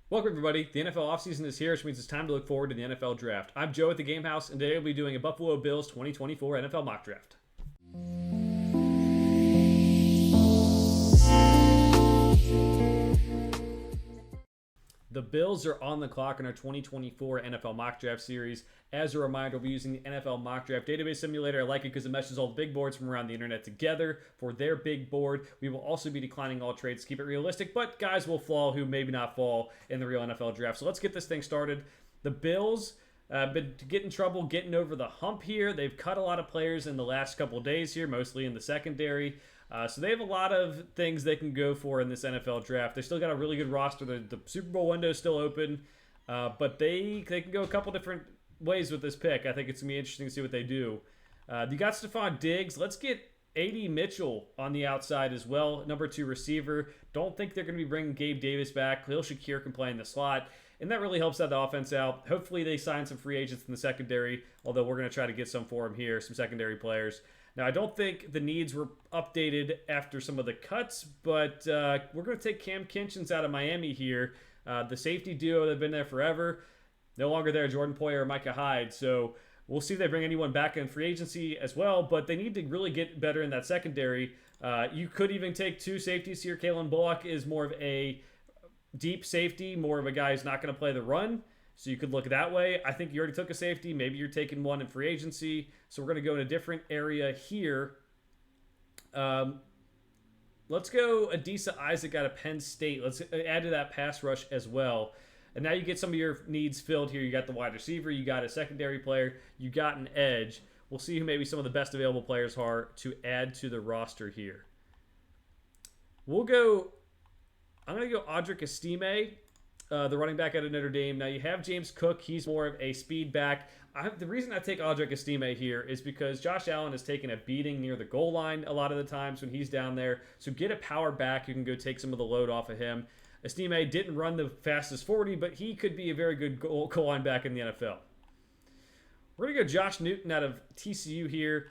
Welcome, everybody. The NFL offseason is here, which means it's time to look forward to the NFL draft. I'm Joe at the Game House, and today we'll be doing a Buffalo Bills 2024 NFL mock draft. The Bills are on the clock in our 2024 NFL mock draft series. As a reminder, we'll be using the NFL mock draft database simulator. I like it because it meshes all the big boards from around the internet together for their big board. We will also be declining all trades to keep it realistic, but guys will fall who maybe not fall in the real NFL draft. So let's get this thing started. The Bills been getting trouble getting over the hump here. They've cut a lot of players in the last couple of days here, mostly in the secondary. So they have a lot of things they can go for in this NFL draft. They still got a really good roster. The Super Bowl window is still open, but they can go a couple different ways with this pick. I think it's going to be interesting to see what they do. You got Stephon Diggs. Let's get A.D. Mitchell on the outside as well, number 2 receiver. Don't think they're going to be bringing Gabe Davis back. Khalil Shakir can play in the slot, and that really helps out the offense out. Hopefully they sign some free agents in the secondary, although we're going to try to get some for them here, some secondary players. Now, I don't think the needs were updated after some of the cuts, but we're going to take Cam Kinchens out of Miami here. The safety duo that have been there forever, no longer there, Jordan Poyer or Micah Hyde. So we'll see if they bring anyone back in free agency as well, but they need to really get better in that secondary. You could even take 2 safeties here. Kalen Bullock is more of a deep safety, more of a guy who's not going to play the run. So you could look that way. I think you already took a safety. Maybe you're taking one in free agency. So we're going to go in a different area here. Let's go Adisa Isaac out of Penn State. Let's add to that pass rush as well. And now you get some of your needs filled here. You got the wide receiver. You got a secondary player. You got an edge. We'll see who maybe some of the best available players are to add to the roster here. I'm going to go Audric Estime, the running back out of Notre Dame. Now, you have James Cook. He's more of a speed back. The reason I take Audric Estime here is because Josh Allen has taken a beating near the goal line a lot of the times when he's down there. So get a power back. You can go take some of the load off of him. Estime didn't run the fastest 40, but he could be a very good goal line back in the NFL. We're going to go Josh Newton out of TCU here.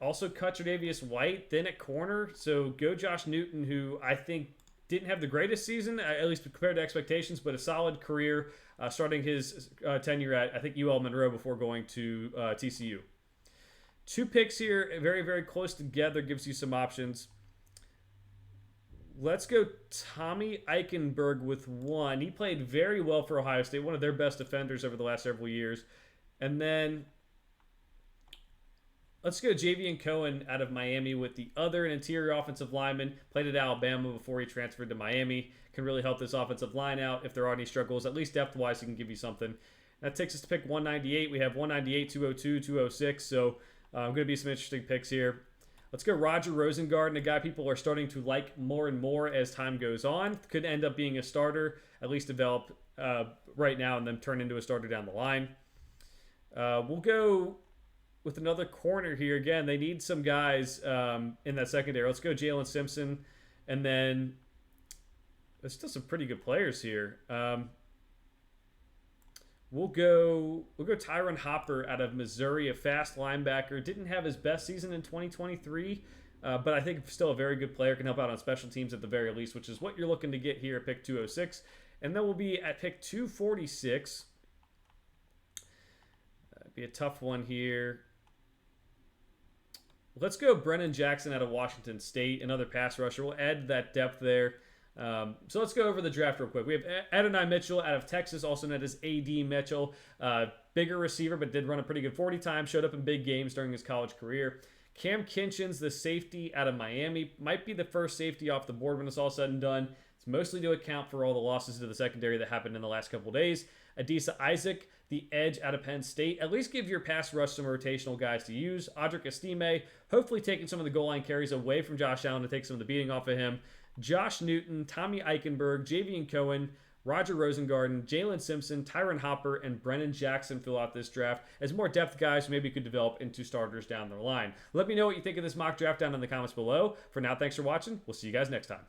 Also cut Tre'Davious White, then at corner. So go Josh Newton, who I think didn't have the greatest season, at least compared to expectations, but a solid career starting his tenure at, I think, UL Monroe before going to TCU. 2 picks here, very, very close together, gives you some options. Let's go Tommy Eichenberg with 1. He played very well for Ohio State, one of their best defenders over the last several years. And then let's go Javion Cohen out of Miami with the other, an interior offensive lineman. Played at Alabama before he transferred to Miami. Can really help this offensive line out if there are any struggles. At least depth-wise, he can give you something. That takes us to pick 198. We have 198, 202, 206. So going to be some interesting picks here. Let's go Roger Rosengarten, a guy people are starting to like more and more as time goes on. Could end up being a starter, at least develop right now and then turn into a starter down the line. We'll go with another corner here. Again, they need some guys in that secondary. Let's go Jalen Simpson. And then there's still some pretty good players here. We'll go Tyron Hopper out of Missouri, a fast linebacker. Didn't have his best season in 2023, but I think still a very good player. Can help out on special teams at the very least, which is what you're looking to get here at pick 206. And then we'll be at pick 246. Be a tough one here. Let's go Brennan Jackson out of Washington State, another pass rusher. We'll add that depth there. So let's go over the draft real quick. We have Adonai Mitchell out of Texas, also known as A.D. Mitchell. Bigger receiver, but did run a pretty good 40 time. Showed up in big games during his college career. Cam Kinchens, the safety out of Miami. Might be the first safety off the board when it's all said and done. It's mostly to account for all the losses to the secondary that happened in the last couple of days. Adisa Isaac, the edge out of Penn State. At least give your pass rush some rotational guys to use. Audric Estime, hopefully taking some of the goal line carries away from Josh Allen to take some of the beating off of him. Josh Newton, Tommy Eichenberg, Javion Cohen, Roger Rosengarten, Jalen Simpson, Tyron Hopper, and Brennan Jackson fill out this draft as more depth guys who maybe could develop into starters down the line. Let me know what you think of this mock draft down in the comments below. For now, thanks for watching. We'll see you guys next time.